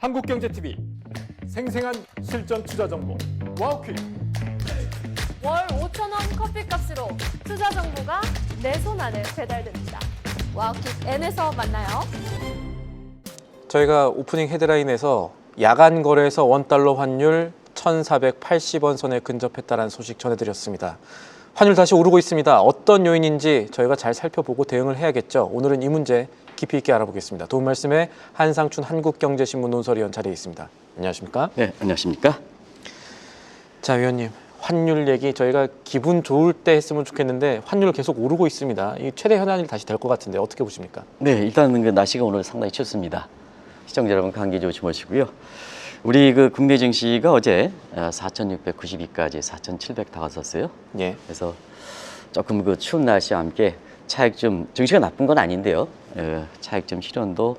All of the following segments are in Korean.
한국경제TV 생생한 실전 투자 정보 와우퀴. 월 5,000원 커피값으로 투자 정보가 내 손 안에 배달됩니다. 와우킥 N에서 만나요. 저희가 오프닝 헤드라인에서 야간 거래에서 원달러 환율 1,480원 선에 근접했다는 소식 전해드렸습니다. 환율 다시 오르고 있습니다. 어떤 요인인지 저희가 잘 살펴보고 대응을 해야겠죠. 오늘은 이 문제 깊이 있게 알아보겠습니다. 도움 말씀에 한상춘 한국경제신문 논설위원 자리에 있습니다. 안녕하십니까? 네, 안녕하십니까? 자, 위원님. 환율 얘기 저희가 기분 좋을 때 했으면 좋겠는데 환율 계속 오르고 있습니다. 이 최대 현안이 다시 될 것 같은데 어떻게 보십니까? 네, 일단 그 날씨가 오늘 상당히 춥습니다. 시청자 여러분 감기 조심하시고요. 우리 그 국내 증시가 어제 4,692까지 4,700 다가섰어요. 예. 그래서 조금 그 추운 날씨와 함께 차익 증시가 나쁜 건 아닌데요. 차익 실현도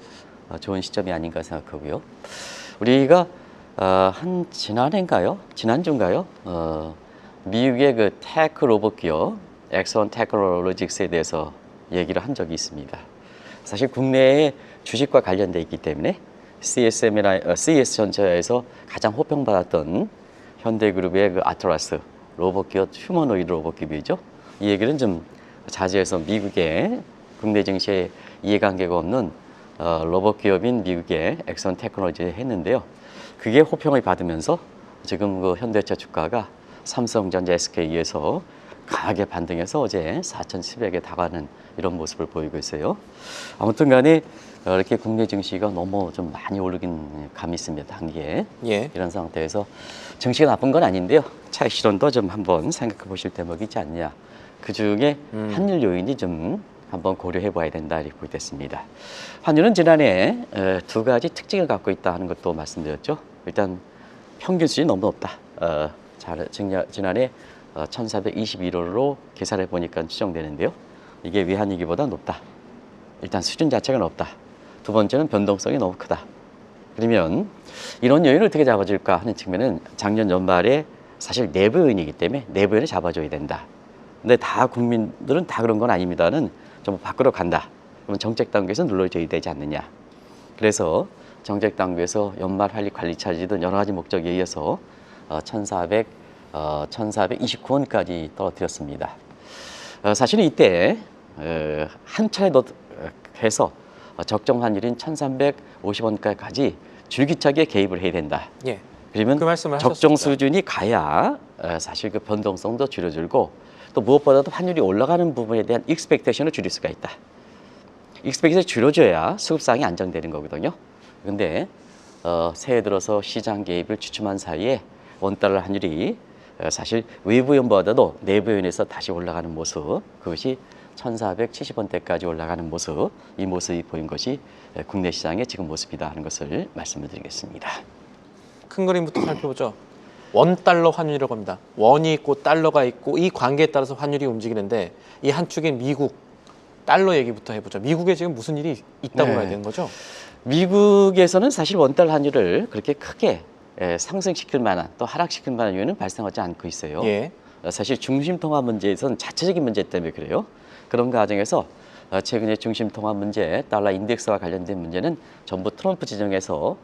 좋은 시점이 아닌가 생각하고요. 우리가 한 지난해인가요? 지난주인가요? 미국의 그 테크 로봇 기업 엑선 테크놀로직스에 대해서 얘기를 한 적이 있습니다. 사실 국내에 주식과 관련돼 있기 때문에 CS 전체에서 가장 호평받았던 현대그룹의 그 아트라스 로봇 기업 휴머노이드 로봇 기업이죠. 이 얘기는 좀 자제해서 미국의 국내 증시에 이해관계가 없는 로봇 기업인 미국의 엑선 테크놀로지에 했는데요. 그게 호평을 받으면서 지금 그 현대차 주가가 삼성전자, SK에서 강하게 반등해서 어제 4,700에 다가는 이런 모습을 보이고 있어요. 아무튼 간에 이렇게 국내 증시가 너무 좀 많이 오르긴 감이 있습니다. 단기에. 예. 이런 상태에서 증시가 나쁜 건 아닌데요. 차익 실현도 좀 한번 생각해 보실 대목이지 않냐. 그중에 환율 요인이 좀 한번 고려해 봐야 된다 이렇게 보겠습니다. 환율은 지난해 두 가지 특징을 갖고 있다 하는 것도 말씀드렸죠. 일단 평균 수준이 너무 높다. 지난해 1,421원으로 계산해 보니까 추정되는데요. 이게 외환위기보다 높다. 일단 수준 자체가 높다. 두 번째는 변동성이 너무 크다. 그러면 이런 요인을 어떻게 잡아줄까 하는 측면은 작년 연말에 사실 내부 요인이기 때문에 내부 요인을 잡아줘야 된다. 근데 다 국민들은 다 그런 건 아닙니다는 좀 밖으로 간다. 그러면 정책당국에서 눌러줘야 되지 않느냐. 그래서 정책당국에서 연말 관리 차지든 여러 가지 목적에 의해서 1,429원까지 떨어뜨렸습니다. 사실은 이때 한 차례 더 해서 적정 환율인 1,350원까지 줄기차게 개입을 해야 된다. 예. 그러면 그 말씀을 적정 하셨습니다. 수준이 가야 사실 그 변동성도 줄여들고 또 무엇보다도 환율이 올라가는 부분에 대한 익스펙테이션을 줄일 수가 있다. 익스펙테이션을 줄여줘야 수급상이 안정되는 거거든요. 그런데 새해 들어서 시장 개입을 주춤한 사이에 원달러 환율이 사실 외부 요인보다도 내부 요인에서 다시 올라가는 모습, 그것이 1,470원대까지 올라가는 모습, 이 모습이 보인 것이 국내 시장의 지금 모습이다 하는 것을 말씀을 드리겠습니다. 큰 그림부터 살펴보죠. 원달러 환율이라고 합니다. 원이 있고 달러가 있고 이 관계에 따라서 환율이 움직이는데 이 한 축인 미국 달러 얘기부터 해보죠. 미국에 지금 무슨 일이 있다고 네. 봐야 되는 거죠? 미국에서는 사실 원달러 환율을 그렇게 크게 상승시킬 만한 또 하락시킬 만한 요인은 발생하지 않고 있어요. 예. 사실 중심 통화 문제에서는 자체적인 문제 때문에 그래요. 그런 과정에서 최근에 중심 통화 문제, 달러 인덱스와 관련된 문제는 전부 트럼프 지정에서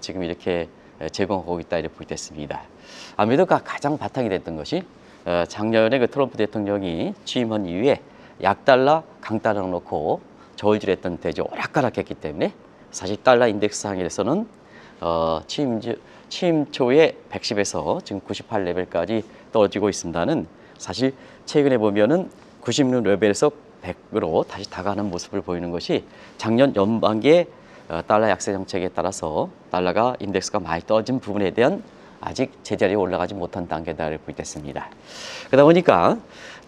지금 이렇게 제공하고 있다 이렇게 보겠습니다. 아무래도 가장 바탕이 됐던 것이 작년에 그 트럼프 대통령이 취임한 이후에 약달러, 강달러를 놓고 저울질했던 때죠. 오락가락했기 때문에 사실 달러 인덱스 상에서는 취임 초에 110에서 지금 98 레벨까지 떨어지고 있습니다는 사실 최근에 보면은 96 레벨에서 100으로 다시 다가가는 모습을 보이는 것이 작년 연반기에 달러 약세 정책에 따라서 달러가 인덱스가 많이 떨어진 부분에 대한 아직 제자리에 올라가지 못한 단계다를 보겠습니다. 그러다 보니까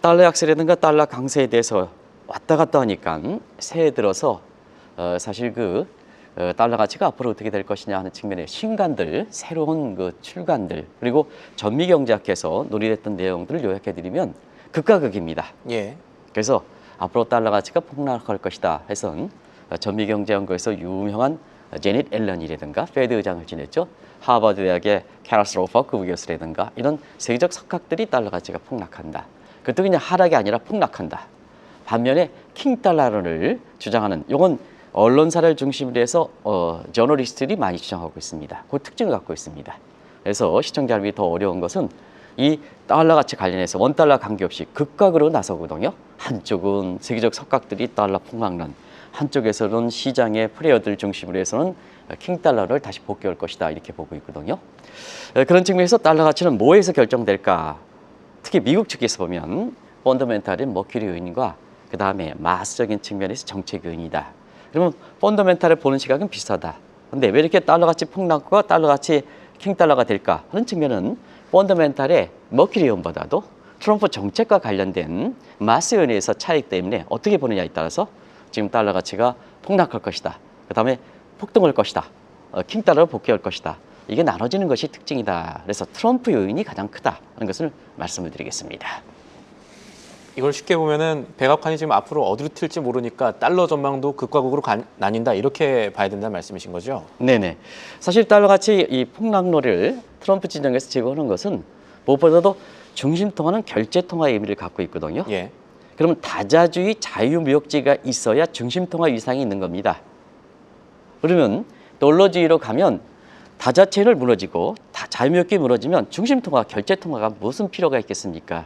달러 약세라든가 달러 강세에 대해서 왔다 갔다 하니까 새해 들어서 사실 달러 가치가 앞으로 어떻게 될 것이냐 하는 측면의 신간들, 새로운 그 출간들, 그리고 전미경제학에서 논의됐던 내용들을 요약해드리면 극과 극입니다. 예. 그래서 앞으로 달러 가치가 폭락할 것이다 해서 전미경제연구에서 유명한 제닛 앨런이라든가 페드 의장을 지냈죠. 하버드 대학의 캐러스로퍼 교수라든가 이런 세계적 석학들이 달러 가치가 폭락한다. 그것도 그냥 하락이 아니라 폭락한다. 반면에 킹달러를 주장하는 이건 언론사를 중심으로 해서 저널리스트들이 많이 주장하고 있습니다. 그 특징을 갖고 있습니다. 그래서 시청자 여러분이 더 어려운 것은 이 달러 가치 관련해서 원달러 관계없이 극각으로 나서거든요. 한쪽은 세계적 석각들이 달러 폭락론, 한쪽에서는 시장의 플레이어들 중심으로 해서는 킹달러를 다시 복귀할 것이다 이렇게 보고 있거든요. 그런 측면에서 달러 가치는 뭐에서 결정될까? 특히 미국 측에서 보면 펀더멘탈인 머큐리 요인과 그 다음에 마스적인 측면에서 정책 요인이다. 그러면 펀더멘탈을 보는 시각은 비슷하다. 근데 왜 이렇게 달러 가치 폭락과 달러 가치 킹달러가 될까 하는 측면은 펀더멘탈의 머큐리 요인보다도 트럼프 정책과 관련된 마스 요인에서 차이기 때문에 어떻게 보느냐에 따라서 지금 달러 가치가 폭락할 것이다. 그 다음에 폭등할 것이다. 킹달러로 복귀할 것이다. 이게 나눠지는 것이 특징이다. 그래서 트럼프 요인이 가장 크다 하는 것을 말씀을 드리겠습니다. 이걸 쉽게 보면은 백악관이 지금 앞으로 어디로 튈지 모르니까 달러 전망도 극과 극으로 나뉜다 이렇게 봐야 된다는 말씀이신 거죠? 네네. 사실 달러 가치 이 폭락론을 트럼프 진영에서 제거하는 것은 무엇보다도 중심통화는 결제통화의 의미를 갖고 있거든요. 예. 그러면 다자주의 자유무역지가 있어야 중심통화 위상이 있는 겁니다. 그러면 달러주의로 가면 다자체를 무너지고 자유무역이 무너지면 중심통화, 결제통화가 무슨 필요가 있겠습니까?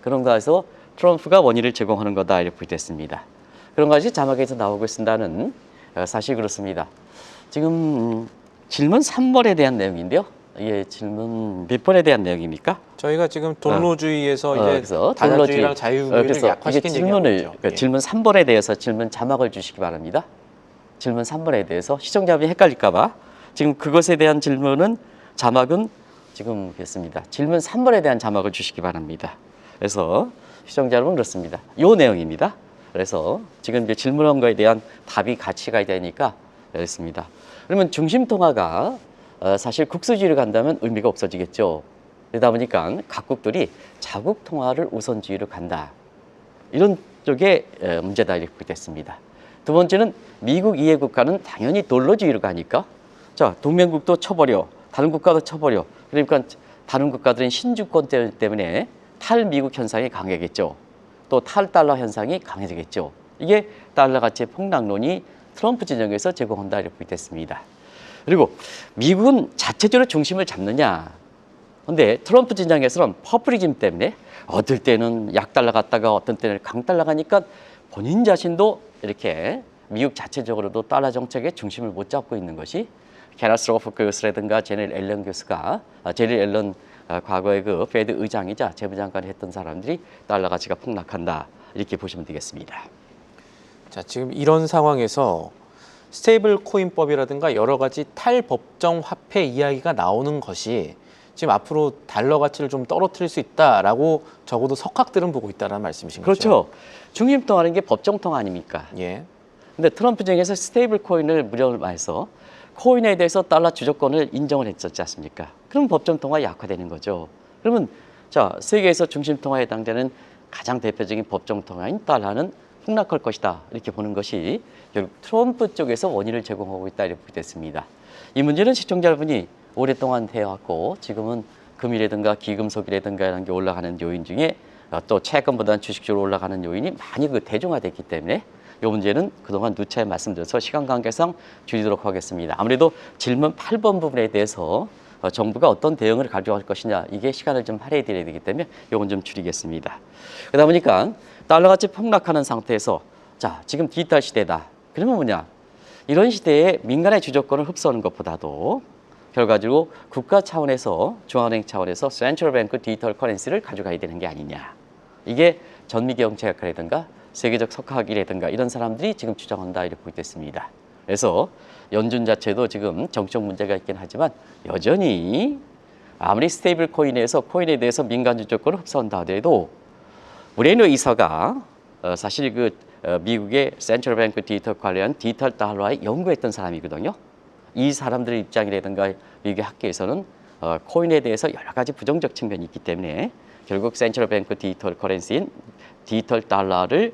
그런 거에서 트럼프가 원인을 제공하는 거다 이렇게 됐습니다. 그런 것이 자막에서 나오고 있습니다는 사실 그렇습니다. 지금 질문 3번에 대한 내용인데요. 이게 질문 몇 번에 대한 내용입니까? 저희가 지금 돈로주의에서 이제 그래서 다자주의랑 자유무역을 그래서 약화시킨 이게 얘기하고 질문을 있죠. 그러니까 예. 질문 3번에 대해서 질문 자막을 주시기 바랍니다. 질문 3번에 대해서 시청자분이 헷갈릴까 봐 지금 그것에 대한 질문은 자막은 지금 됐습니다. 질문 3번에 대한 자막을 주시기 바랍니다. 그래서 시청자 여러분 그렇습니다. 이 내용입니다. 그래서 지금 이제 질문한 거에 대한 답이 같이 가야 되니까 그렇습니다. 그러면 중심통화가 사실 국수주의로 간다면 의미가 없어지겠죠. 그러다 보니까 각국들이 자국 통화를 우선주의로 간다. 이런 쪽에 문제다 이렇게 됐습니다. 두 번째는 미국 이해 국가는 당연히 달러주의로 가니까 자 동맹국도 쳐버려, 다른 국가도 쳐버려. 그러니까 다른 국가들은 신주권 때문에 탈미국 현상이 강하겠죠. 또 탈달러 현상이 강해지겠죠. 이게 달러 가치의 폭락론이 트럼프 진영에서 제공한다 이렇게 됐습니다. 그리고 미국은 자체적으로 중심을 잡느냐. 근데 트럼프 진영에서는 퍼플리즘 때문에 어떨 때는 약달러 갔다가 어떤 때는 강달러 가니까 본인 자신도 이렇게 미국 자체적으로도 달러 정책의 중심을 못 잡고 있는 것이 케너스 로프 교수라든가 제넬 앨런 교수가 제넬 앨런 과거에 그 페드 의장이자 재무장관을 했던 사람들이 달러 가치가 폭락한다 이렇게 보시면 되겠습니다. 자, 지금 이런 상황에서 스테이블 코인법이라든가 여러 가지 탈법정 화폐 이야기가 나오는 것이 지금 앞으로 달러 가치를 좀 떨어뜨릴 수 있다라고 적어도 석학들은 보고 있다는 말씀이신 거죠? 그렇죠. 중심통화라는 게 법정통화 아닙니까? 예. 근데 트럼프 정에서 스테이블 코인을 무력화해서 코인에 대해서 달러 주저권을 인정을 했었지 않습니까? 그럼 법정통화 약화되는 거죠. 그러면 자 세계에서 중심통화에 해당되는 가장 대표적인 법정통화인 달러는 폭락할 것이다 이렇게 보는 것이 결국 트럼프 쪽에서 원인을 제공하고 있다 이렇게 됐습니다. 이 문제는 시청자 여러분이 오랫동안 해왔고 지금은 금이라든가 기금속이라든가 이런 게 올라가는 요인 중에 또 채권보다는 주식적으로 올라가는 요인이 많이 대중화됐기 때문에 이 문제는 그동안 누차에 말씀드려서 시간 관계상 줄이도록 하겠습니다. 아무래도 질문 8번 부분에 대해서 정부가 어떤 대응을 가져갈 것이냐 이게 시간을 좀 할애해 드려야 되기 때문에 이건 좀 줄이겠습니다. 그러다 보니까 달러 가치 폭락하는 상태에서 자 지금 디지털 시대다. 그러면 뭐냐? 이런 시대에 민간의 주도권을 흡수하는 것보다도 결과적으로 국가 차원에서 중앙은행 차원에서 센트럴 뱅크 디지털 커런시를 가져가야 되는 게 아니냐. 이게 전미경제학이라든가 세계적 석학이라든가 이런 사람들이 지금 주장한다 이렇게 보고 있습니다. 그래서 연준 자체도 지금 정책 문제가 있긴 하지만 여전히 아무리 스테이블 코인에서 코인에 대해서 민간 주도권을 흡수한다 하더라도 브레이너 이사가 사실 그 미국의 센트럴 뱅크 디지털 관련 디지털 달러에 연구했던 사람이거든요. 이 사람들의 입장이라든가 미국의 학계에서는 코인에 대해서 여러 가지 부정적 측면이 있기 때문에 결국 센트럴 뱅크 디지털 커런시인 디지털 달러를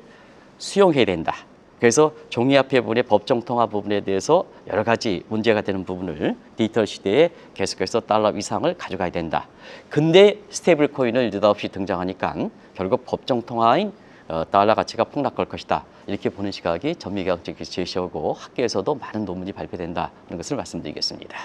수용해야 된다. 그래서 종이화폐 부분의 법정통화 부분에 대해서 여러 가지 문제가 되는 부분을 디지털 시대에 계속해서 달러 위상을 가져가야 된다. 근데 스테이블 코인을 느닷없이 등장하니까 결국 법정통화인 달러 가치가 폭락할 것이다. 이렇게 보는 시각이 전미경제학적 제시하고 학계에서도 많은 논문이 발표된다. 하는 것을 말씀드리겠습니다.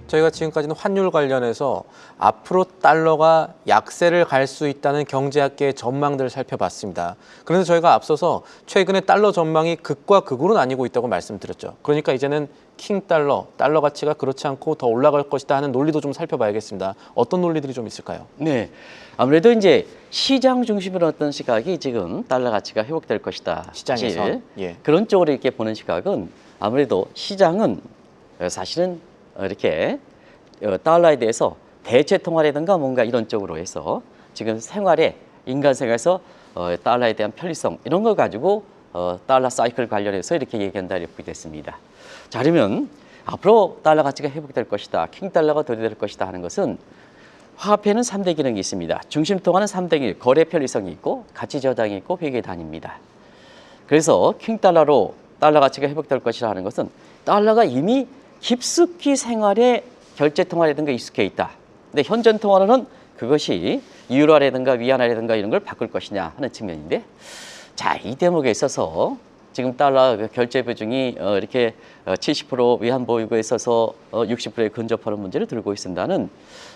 저희가 지금까지는 환율 관련해서 앞으로 달러가 약세를 갈 수 있다는 경제학계의 전망들을 살펴봤습니다. 그런데 저희가 앞서서 최근에 달러 전망이 극과 극으로 나뉘고 있다고 말씀드렸죠. 그러니까 이제는 킹 달러, 달러 가치가 그렇지 않고 더 올라갈 것이다 하는 논리도 좀 살펴봐야겠습니다. 어떤 논리들이 좀 있을까요? 네, 아무래도 이제 시장 중심으로 어떤 시각이 지금 달러 가치가 회복될 것이다. 시장에서? 사실 예. 그런 쪽으로 이렇게 보는 시각은 아무래도 시장은 사실은 이렇게 달러에 대해서 대체 통화라든가 뭔가 이런 쪽으로 해서 지금 생활에 인간 생활에서 달러에 대한 편리성 이런 걸 가지고 달러 사이클 관련해서 이렇게 얘기한다 이렇게 됐습니다. 자, 그러면 앞으로 달러 가치가 회복될 것이다, 킹 달러가 도래될 것이다 하는 것은 화폐는 3대 기능이 있습니다. 중심 통화는 3대 기능, 거래 편리성이 있고 가치 저장이 있고 회계 단위입니다. 그래서 킹 달러로 달러 가치가 회복될 것이라 하는 것은 달러가 이미 깊숙이 생활에 결제 통화라든가 익숙해 있다. 근데 현존 통화로는 그것이 유로라든가 위안화라든가 이런 걸 바꿀 것이냐 하는 측면인데, 자, 이 대목에 있어서 지금 달러 결제 비중이 이렇게 70% 위안 보유고에 있어서 60%에 근접하는 문제를 들고 있습니다는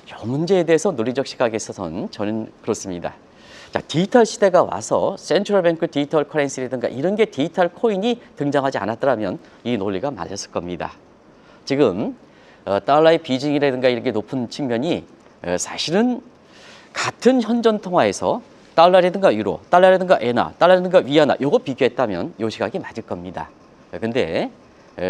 이 문제에 대해서 논리적 시각에 있어서는 저는 그렇습니다. 자, 디지털 시대가 와서 센트럴 뱅크 디지털 커런시라든가 이런 게 디지털 코인이 등장하지 않았더라면 이 논리가 맞았을 겁니다. 지금 달러의 비중이라든가 이렇게 높은 측면이 사실은 같은 현존 통화에서 달러라든가 유로, 달러라든가 엔화, 달러라든가 위안화 요거 비교했다면 요 시각이 맞을 겁니다. 근데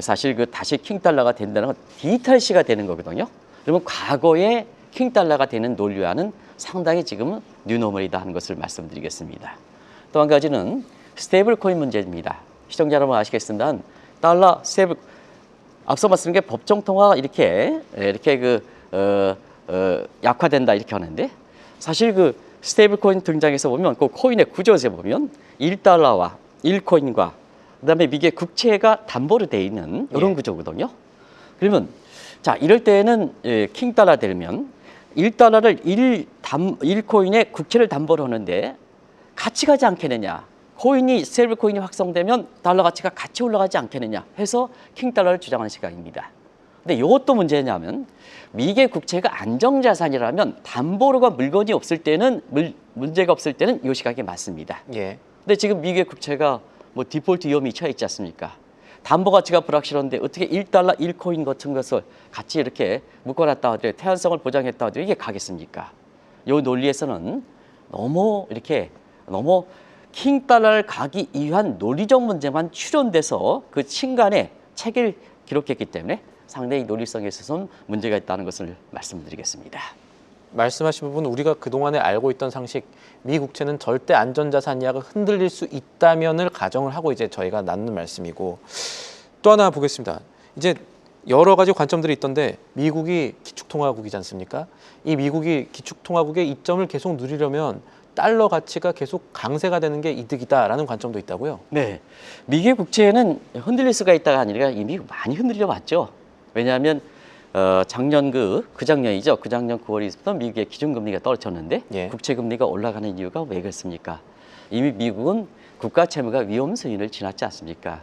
사실 그 다시 킹 달러가 된다는 건 디지털 시가 되는 거거든요. 그러면 과거의 킹 달러가 되는 논리와는 상당히 지금 뉴노멀이다 하는 것을 말씀드리겠습니다. 또 한 가지는 스테이블 코인 문제입니다. 시청자 여러분 아시겠습니다. 달러 스테이블 앞서 말씀드린 게 법정 통화가 이렇게 약화된다 이렇게 하는데, 사실 그 스테이블 코인 등장해서 보면 그 코인의 구조에서 보면 1달러와 1코인과 그다음에 미국의 국채가 담보로 돼 있는 이런 구조거든요. 그러면 자, 이럴 때는 킹 달러 되면 1달러를 1코인의 국채를 담보로 하는데 같이 가지 않겠느냐. 코인이 스테이블 코인이 확성되면 달러 가치가 같이 올라가지 않겠느냐 해서 킹 달러를 주장하는 시각입니다. 근데 이것도 문제냐면 미국의 국채가 안정자산이라면 담보로가 물건이 없을 때는 문제가 없을 때는 이 시각이 맞습니다. 예. 근데 지금 미국의 국채가 뭐 디폴트 위험이 처해 있지 않습니까? 담보 가치가 불확실한데 어떻게 1달러 1코인 같은 것을 같이 이렇게 묶어놨다 하더라도 태안성을 보장했다 하더라도 이게 가겠습니까? 이 논리에서는 너무 킹 달러를 가기 위한 논리적 문제만 추론돼서 그 친간에 책을 기록했기 때문에 상당히 논리성에 있어서는 문제가 있다는 것을 말씀드리겠습니다. 말씀하신 부분 우리가 그동안에 알고 있던 상식, 미 국채는 절대 안전자산 이하가 흔들릴 수 있다면을 가정을 하고 이제 저희가 나누는 말씀이고, 또 하나 보겠습니다. 이제 여러 가지 관점들이 있던데 미국이 기축통화국이지 않습니까? 이 미국이 기축통화국의 이점을 계속 누리려면 달러 가치가 계속 강세가 되는 게 이득이다라는 관점도 있다고요? 네, 미국의 국채는 흔들릴 수가 있다가 아니라 이미 많이 흔들려 왔죠. 왜냐하면 작년 그 작년이죠. 그 작년 9월부터 미국의 기준금리가 떨어졌는데 예. 국채금리가 올라가는 이유가 왜 그렇습니까? 이미 미국은 국가 채무가 위험 수준을 지났지 않습니까?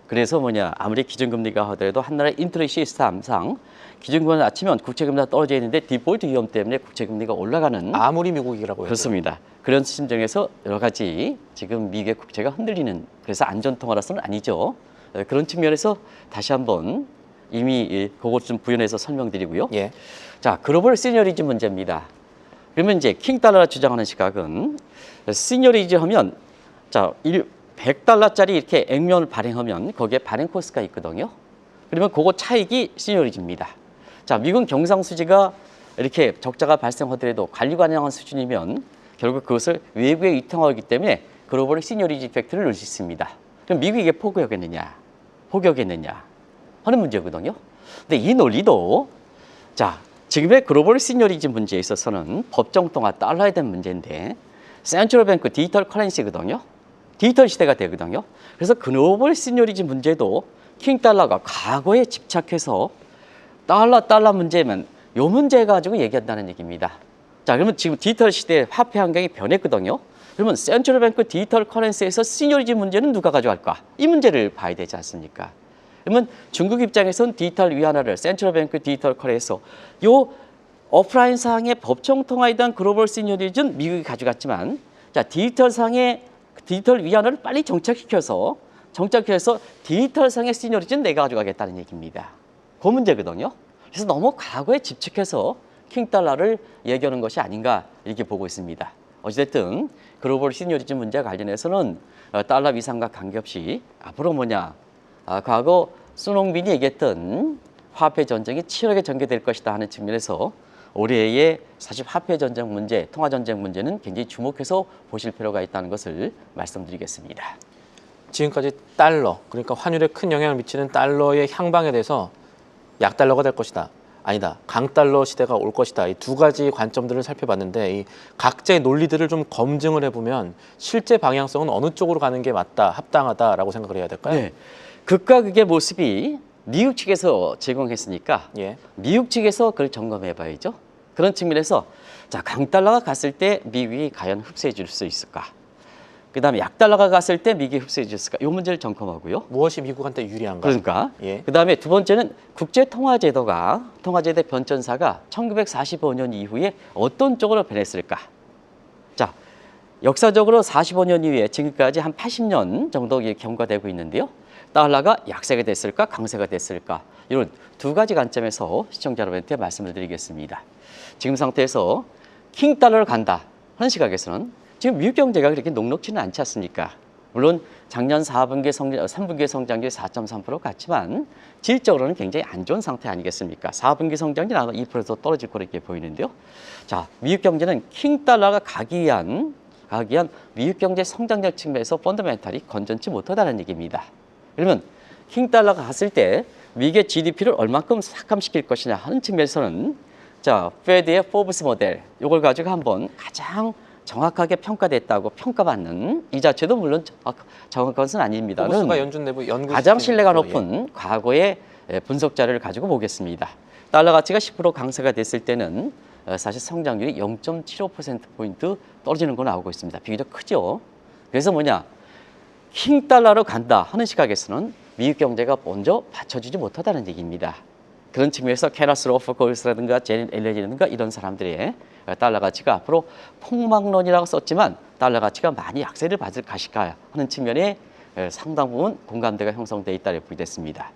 그래서 아무리 기준금리가 하더라도 한 나라의 인트레 시스템상 기준금리가 낮추면 국채금리가 떨어져 있는데 디폴트 위험 때문에 국채금리가 올라가는, 아무리 미국이라고 해도. 그렇습니다. 그런 심정에서 여러 가지 지금 미국의 국채가 흔들리는, 그래서 안전통화라서는 아니죠. 그런 측면에서 다시 한번 이미 그것 좀 부연해서 설명드리고요. 예. 자, 글로벌 시니어리즘 문제입니다. 그러면 이제 킹 달러가 주장하는 시각은 시니어리즘 하면 자, 100달러짜리 이렇게 액면을 발행하면 거기에 발행 코스가 있거든요. 그러면 그거 차익이 시니어리즘입니다. 자, 미국 경상수지가 이렇게 적자가 발생하더라도 관리가능한 수준이면 결국 그것을 외국에 유통하기 때문에 글로벌 시니어리즘 이펙트를 넣을 수 있습니다. 그럼 미국이 이게 포기하겠느냐 하는 문제거든요. 근데 이 논리도 자, 지금의 글로벌 시니어리즘 문제에 있어서는 법정 통화 달러에 대한 문제인데 센트럴 뱅크 디지털 커런시거든요. 디지털 시대가 되거든요. 그래서 글로벌 시니어리즘 문제도 킹달러가 과거에 집착해서 달러 문제면 요 문제 가지고 얘기한다는 얘기입니다. 자, 그러면 지금 디지털 시대의 화폐 환경이 변했거든요. 그러면 센트럴뱅크 디지털 커런시에서 시니어리티 문제는 누가 가져갈까? 이 문제를 봐야 되지 않습니까? 그러면 중국 입장에서는 디지털 위안화를 센트럴뱅크 디지털 커런시에서 요 오프라인상의 법정 통화에 대한 글로벌 시니어리티는 미국이 가져갔지만, 자, 디지털 위안화를 빨리 정착시켜서 디지털상의 시니어리티는 내가 가져가겠다는 얘기입니다. 그 문제거든요. 그래서 너무 과거에 집착해서 킹달러를 얘기하는 것이 아닌가 이렇게 보고 있습니다. 어찌됐든 글로벌 시니어리티 문제 관련해서는 달러 위상과 관계없이 앞으로 과거 손흥민이 얘기했던 화폐 전쟁이 치열하게 전개될 것이다 하는 측면에서 올해의 사실 화폐 전쟁 문제, 통화 전쟁 문제는 굉장히 주목해서 보실 필요가 있다는 것을 말씀드리겠습니다. 지금까지 달러, 그러니까 환율에 큰 영향을 미치는 달러의 향방에 대해서 약달러가 될 것이다. 아니다. 강달러 시대가 올 것이다. 이 두 가지 관점들을 살펴봤는데 이 각자의 논리들을 좀 검증을 해보면 실제 방향성은 어느 쪽으로 가는 게 맞다, 합당하다라고 생각을 해야 될까요? 네. 극과 극의 모습이 미국 측에서 제공했으니까 예. 미국 측에서 그걸 점검해 봐야죠. 그런 측면에서 자, 강달러가 갔을 때 미국이 과연 흡수해 줄 수 있을까? 그다음에 약달러가 갔을 때 미국이 흡수해 줬을까? 이 문제를 점검하고요. 무엇이 미국한테 유리한가? 그러니까 예. 그다음에 두 번째는 통화제대 변천사가 1945년 이후에 어떤 쪽으로 변했을까? 자, 역사적으로 45년 이후에 지금까지 한 80년 정도 경과되고 있는데요. 달러가 약세가 됐을까, 강세가 됐을까? 이런 두 가지 관점에서 시청자 여러분한테 말씀을 드리겠습니다. 지금 상태에서 킹달러를 간다 하는 시각에서는 지금 미국 경제가 그렇게 녹록지는 않지 않습니까? 물론 작년 3분기 성장률이 4.3% 같지만 질적으로는 굉장히 안 좋은 상태 아니겠습니까? 4분기 성장률이 아마 2%더 떨어질 거로 이렇게 보이는데요. 자, 미국 경제는 킹달러가 가기 위한 미국 경제 성장력 측면에서 펀더멘탈이 건전치 못하다는 얘기입니다. 그러면 킹달러가 갔을 때 미국의 GDP를 얼만큼 삭감시킬 것이냐 하는 측면에서는 자, 페드의 포브스 모델 이걸 가지고 한번 가장 정확하게 평가됐다고 평가받는 이 자체도 물론 정확한 것은 아닙니다는 포브스가 연준 내부 연구 가장 신뢰가 높은 과거의 분석 자료를 가지고 보겠습니다. 달러 가치가 10% 강세가 됐을 때는 사실 성장률이 0.75%포인트 떨어지는 거 나오고 있습니다. 비교적 크죠. 그래서 킹달러로 간다 하는 시각에서는 미국 경제가 먼저 받쳐주지 못하다는 얘기입니다. 그런 측면에서 케너스 로프 골스라든가 제닛 앨런이라든가 이런 사람들의 달러 가치가 앞으로 폭망론이라고 썼지만 달러 가치가 많이 약세를 받을 것일까 하는 측면에 상당 부분 공감대가 형성되어 있다고 보겠습니다.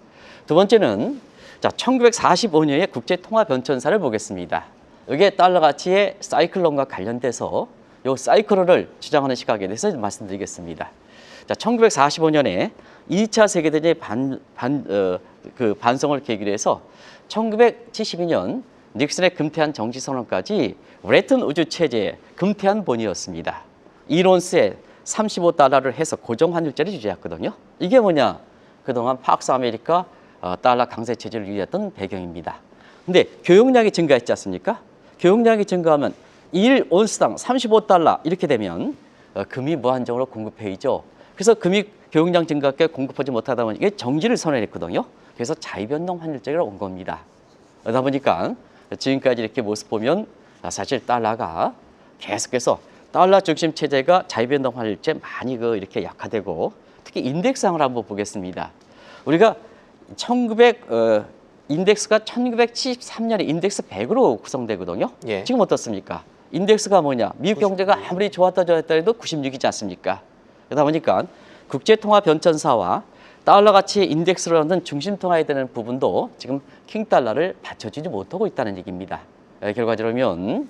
두 번째는 자, 1945년의 국제 통화 변천사를 보겠습니다. 여기에 달러 가치의 사이클론과 관련돼서 이 사이클론을 주장하는 시각에 대해서 말씀드리겠습니다. 자, 1945년에 2차 세계대전의 반성을 계기로 해서 1972년 닉슨의 금태한 정치선언까지 브레튼 우주 체제의 금태한 본이었습니다. 이론스에 35달러를 해서 고정환율제를 유지했거든요. 이게 그동안 팍스 아메리카 달러 강세 체제를 유지했던 배경입니다. 근데 교역량이 증가했지 않습니까? 교역량이 증가하면 1온스당 35달러 이렇게 되면 금이 무한정으로 공급해야죠. 그래서 금이 교역량 증가에 공급하지 못하다 보니 이게 정지를 선언했거든요. 그래서 자유변동 환율제가 온 겁니다. 그러다 보니까 지금까지 이렇게 모습 보면 사실 달러가 계속해서 달러 중심 체제가 자유변동 환율제 많이 이렇게 약화되고 특히 인덱스상을 한번 보겠습니다. 우리가 인덱스가 1973년에 인덱스 100으로 구성되거든요. 예. 지금 어떻습니까? 인덱스가 미국 경제가 아무리 좋았다 해도 96이지 않습니까? 그러다 보니까 국제통화 변천사와 달러 가치의 인덱스를 얻는 중심 통화에 되는 부분도 지금 킹달러를 받쳐주지 못하고 있다는 얘기입니다. 결과적으로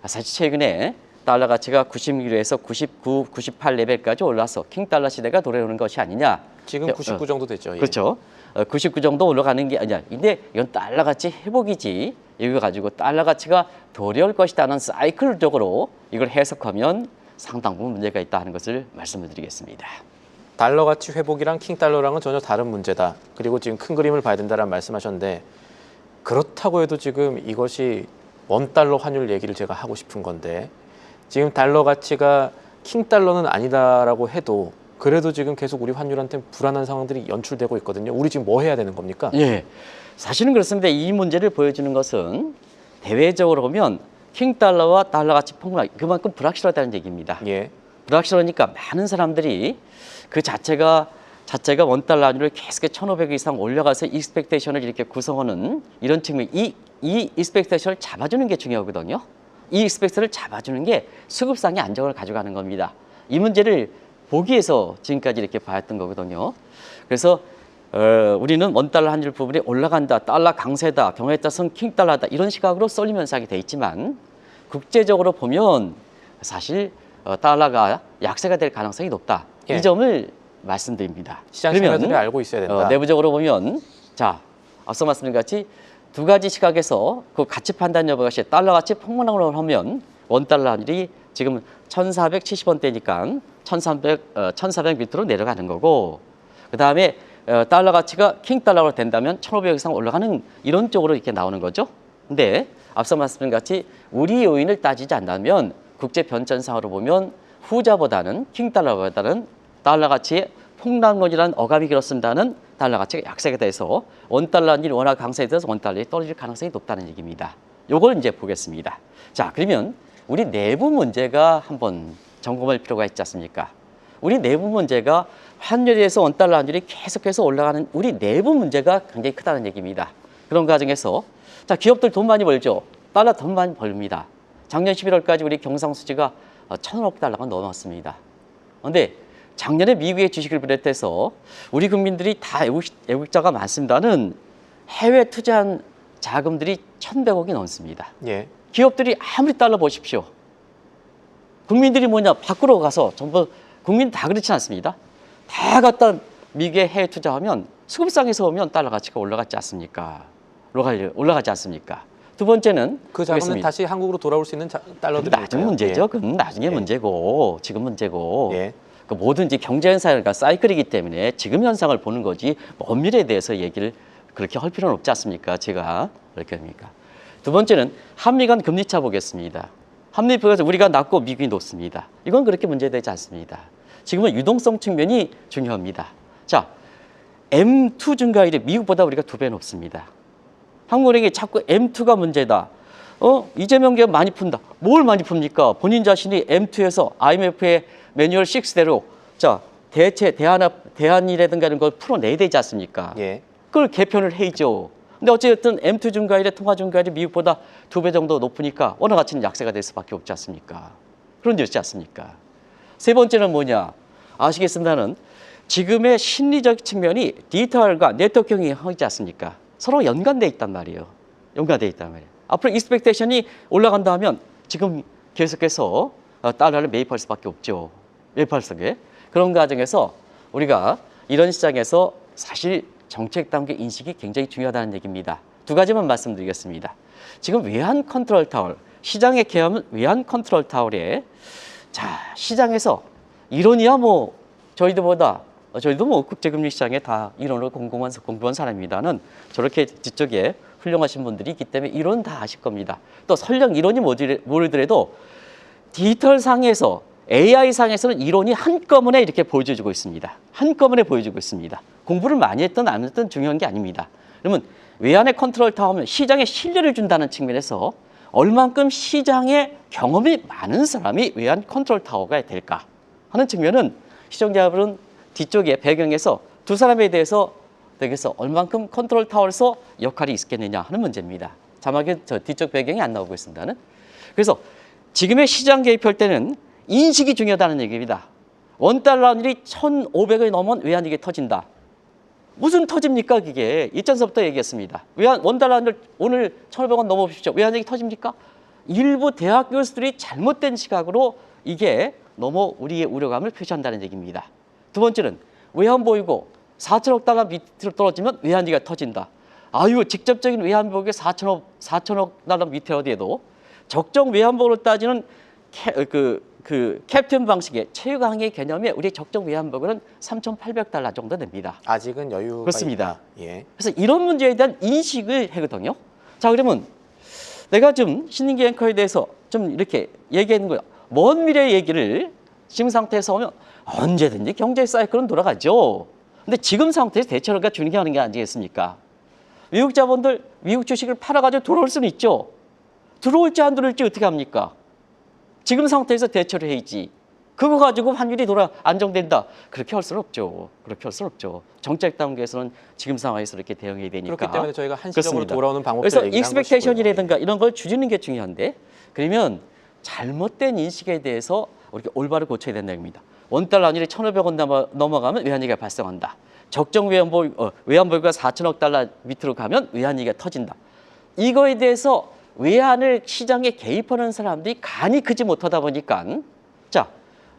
사실 최근에 달러 가치가 96에서 99, 98 레벨까지 올라서 킹달러 시대가 돌아오는 것이 아니냐. 지금 99 정도 되죠. 예. 그렇죠. 99 정도 올라가는 게 아니야. 근데 이건 달러 가치 회복이지. 이거 가지고 달러 가치가 도래할 것이라는 사이클적으로 이걸 해석하면 상당 부분 문제가 있다 하는 것을 말씀을 드리겠습니다. 달러 가치 회복이랑 킹달러랑은 전혀 다른 문제다. 그리고 지금 큰 그림을 봐야 된다는 말씀하셨는데 그렇다고 해도 지금 이것이 원달러 환율 얘기를 제가 하고 싶은 건데 지금 달러 가치가 킹달러는 아니다라고 해도 그래도 지금 계속 우리 환율한테 불안한 상황들이 연출되고 있거든요. 우리 지금 뭐 해야 되는 겁니까? 예, 사실은 그렇습니다. 이 문제를 보여주는 것은 대외적으로 보면 킹달러와 달러 가치 폭락, 그만큼 불확실하다는 얘기입니다. 예. 불확실하니까 많은 사람들이 그 자체가 원달러 환율을 계속 1,500 이상 올려가서 익스펙테이션을 이렇게 구성하는 이런 측면, 이 익스펙테이션을 잡아주는 게 중요하거든요. 이 익스펙테이션을 잡아주는 게 수급상의 안정을 가져가는 겁니다. 이 문제를 보기 위해서 지금까지 이렇게 봐왔던 거거든요. 그래서 우리는 원달러 환율 부분이 올라간다, 달러 강세다, 경우에 따라서는 킹달러다 이런 시각으로 쏠림 현상이 돼 있지만 국제적으로 보면 사실 달러가 약세가 될 가능성이 높다. 예. 이 점을 말씀드립니다. 시장 참여자들이 알고 있어야 된다. 내부적으로 보면 자 앞서 말씀드린 같이 두 가지 시각에서 그 가치 판단 여부가 시 달러 가치 폭락을 하면 원달러 환율이 지금 1,470원대니까 1,400 밑으로 내려가는 거고 그 다음에 달러 가치가 킹달러로 된다면 1,500 이상 올라가는 이런 쪽으로 이렇게 나오는 거죠. 근데 앞서 말씀드린 같이 우리 요인을 따지지 않는다면 국제 변전상으로 보면 후자보다는 킹달러보다는 달러 가치의 폭락론이라는 어감이 그렇습니다는 달러 가치가 약세가 돼서 원달러 환율이 워낙 강세돼서 원달러이 떨어질 가능성이 높다는 얘기입니다. 요걸 이제 보겠습니다. 자, 그러면 우리 내부 문제가 한번 점검할 필요가 있지 않습니까? 우리 내부 문제가 환율에서 원달러 환율이 계속해서 올라가는 우리 내부 문제가 굉장히 크다는 얘기입니다. 그런 과정에서 자, 기업들 돈 많이 벌죠. 달러 돈 많이 벌립니다. 작년 11월까지 우리 경상수지가 1,000억 달러가 넘었습니다. 그런데 작년에 미국의 주식을 비롯해서 우리 국민들이 다 애국자가 많습니다는 해외 투자한 자금들이 1,100억이 넘습니다. 예. 기업들이 아무리 달러 보십시오. 국민들이 뭐냐 밖으로 가서 전부 국민 다 그렇지 않습니다. 다 갖다 미국에 해외 투자하면 수급상에서 보면 달러 가치가 올라가지 않습니까? 올라가지 않습니까? 두 번째는 그 자금은 보겠습니다. 다시 한국으로 돌아올 수 있는 달러들이 나중 문제죠. 그건 나중에 문제고 지금 문제고. 예. 그 뭐든지 경제 현상과 사이클이기 때문에 지금 현상을 보는 거지 먼 미래에 대해서 얘기를 그렇게 할 필요는 없지 않습니까? 제가 그렇게 합니까? 두 번째는 한미 간 금리차 보겠습니다. 한미 비교에서 우리가 낮고 미국이 높습니다. 이건 그렇게 문제되지 않습니다. 지금은 유동성 측면이 중요합니다. 자, M2 증가율이 미국보다 우리가 2배 높습니다. 한국은행이 자꾸 M2가 문제다. 이재명 기업 많이 푼다. 뭘 많이 풉니까? 본인 자신이 M2에서 IMF의 매뉴얼 6대로 자 대체 대안이라든가 이런 걸 풀어내야 되지 않습니까? 예. 그걸 개편을 해야죠. 근데 어쨌든 M2 증가율의 통화 증가율이 미국보다 2배 정도 높으니까 원화 가치는 약세가 될 수밖에 없지 않습니까? 그런 데 있지 않습니까? 세 번째는 뭐냐? 아시겠습니다는 지금의 심리적 측면이 디지털과 네트워킹이 하지 않습니까? 서로 연관돼 있단 말이에요. 연관돼 있단 말이에요. 앞으로 익스펙테이션이 올라간다 하면 지금 계속해서 달러를 매입할 수밖에 없죠. 매입할 수밖에. 그런 과정에서 우리가 이런 시장에서 사실 정책 단계 인식이 굉장히 중요하다는 얘기입니다. 두 가지만 말씀드리겠습니다. 지금 외환 컨트롤 타월, 시장의 개념은 외환 컨트롤 타월에 자 시장에서 이론이야 뭐 저희도 뭐 국제금리 시장에 다 이론을 공부한 사람입니다는 저렇게 뒤쪽에 훌륭하신 분들이 있기 때문에 이론 다 아실 겁니다. 또 설령 이론이 모르더라도 디지털 상에서 AI 상에서는 이론이 한꺼번에 이렇게 보여주고 있습니다. 한꺼번에 보여주고 있습니다. 공부를 많이 했든 안 했든 중요한 게 아닙니다. 그러면 외환의 컨트롤 타워는 시장에 신뢰를 준다는 측면에서 얼만큼 시장에 경험이 많은 사람이 외환 컨트롤 타워가 될까 하는 측면은 시청자분은 뒤쪽에 배경에서 두 사람에 대해서 얼만큼 컨트롤 타워에서 역할이 있겠느냐 하는 문제입니다. 자막에 저 뒤쪽 배경이 안 나오고 있습니다는. 그래서 지금의 시장 개입할 때는 인식이 중요하다는 얘기입니다. 원달러 환율이 1,500원이 넘으면 외환위기 터진다. 무슨 터집니까 그게? 이전서부터 얘기했습니다. 원달러 환율 오늘 1,500원 넘어보십시오. 외환위기 터집니까? 일부 대학 교수들이 잘못된 시각으로 이게 너무 우리의 우려감을 표시한다는 얘기입니다. 두 번째는 외환 보이고 4천억 달러 밑으로 떨어지면 외환위기가 터진다. 아유 직접적인 외환 보이고 4천억 달러 밑에 어디에도 적정 외환 보고를 따지는 캡틴 방식의 최강의 개념에 우리 적정 외환 보고는 3,800달러 정도 됩니다. 아직은 여유가 그렇습니다. 있다. 예. 그래서 이런 문제에 대한 인식을 하거든요. 자 그러면 내가 좀 신인기 앵커에 대해서 좀 이렇게 얘기하는 거예요. 먼 미래 얘기를 지금 상태에서 하면 언제든지 경제 사이클은 돌아가죠. 근데 지금 상태에서 대체로가 중요한 게 아니겠습니까? 미국 자본들 미국 주식을 팔아가지고 들어올 수는 있죠. 들어올지 안 들어올지 어떻게 합니까? 지금 상태에서 대처를 해야지. 그거 가지고 환율이 안정된다. 그렇게 할 수는 없죠. 그렇게 할 수는 없죠. 정책 단계에서는 지금 상황에서 이렇게 대응해야 되니까. 그렇기 때문에 저희가 한시적으로 그렇습니다. 돌아오는 방법을 그래서 얘기한 것이고요. 익스펙테이션이라든가 이런 걸 줄이는 게 중요한데, 그러면 잘못된 인식에 대해서 우리가 올바로 고쳐야 된다는 겁니다. 원달러 환율이 1,500원 넘어가면 외환위기가 발생한다. 적정 외환보유가 4천억 달러 밑으로 가면 외환위기가 터진다. 이거에 대해서 외환을 시장에 개입하는 사람들이 간이 크지 못하다 보니까, 자,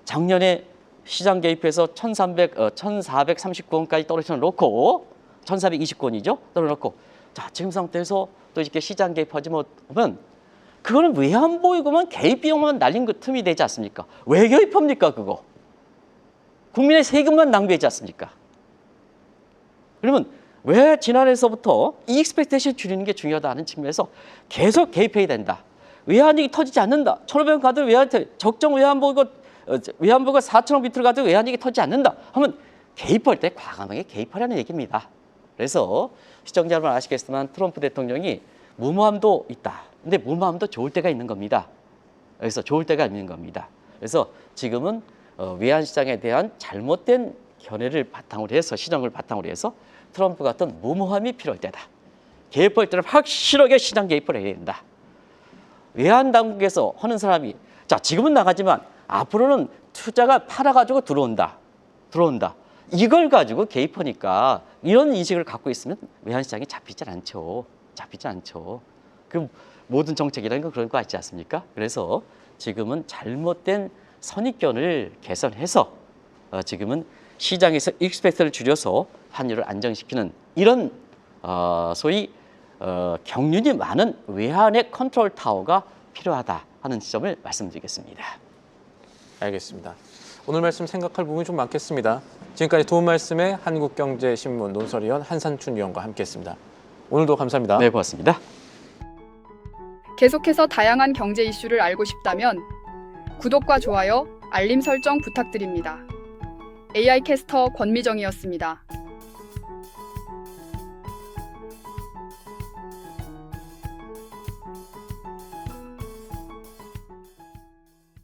작년에 시장 개입해서 1,439원까지 떨어져 놓고 1,429원이죠. 떨어놓고, 자, 지금 상태에서 또 이렇게 시장 개입하지 못하면 그거는 외환보유고만 개입 비용만 날린 그 틈이 되지 않습니까? 왜 개입합니까, 그거? 국민의 세금만 낭비하지 않습니까? 그러면 왜 지난해서부터 이 익스펙테이션 줄이는 게 중요하다는 측면에서 계속 개입해야 된다. 외환위기 터지지 않는다. 1,500원 가도 적정 외환보유가 4천억 밑으로 가도 외환위기 터지지 않는다 하면 개입할 때 과감하게 개입하라는 얘기입니다. 그래서 시청자 여러분 아시겠지만 트럼프 대통령이 무모함도 있다. 근데 무모함도 좋을 때가 있는 겁니다. 그래서 좋을 때가 있는 겁니다. 그래서 지금은 외환 시장에 대한 잘못된 견해를 바탕으로 해서, 시장을 바탕으로 해서 트럼프 같은 무모함이 필요할 때다. 개입할 때는 확실하게 시장 개입을 해야 된다. 외환 당국에서 하는 사람이, 자, 지금은 나가지만 앞으로는 투자가 팔아가지고 들어온다. 이걸 가지고 개입하니까 이런 인식을 갖고 있으면 외환 시장이 잡히지 않죠. 그 모든 정책이라는 건 그런 거 같지 않습니까? 그래서 지금은 잘못된 선입견을 개선해서 지금은 시장에서 익스펙트를 줄여서 환율을 안정시키는 이런 소위 경륜이 많은 외환의 컨트롤 타워가 필요하다 하는 지점을 말씀드리겠습니다. 알겠습니다. 오늘 말씀 생각할 부분이 좀 많겠습니다. 지금까지 도움 말씀에 한국경제신문 논설위원 한산춘 위원과 함께했습니다. 오늘도 감사합니다. 네, 고맙습니다. 계속해서 다양한 경제 이슈를 알고 싶다면 구독과 좋아요, 알림 설정 부탁드립니다. AI 캐스터 권미정이었습니다.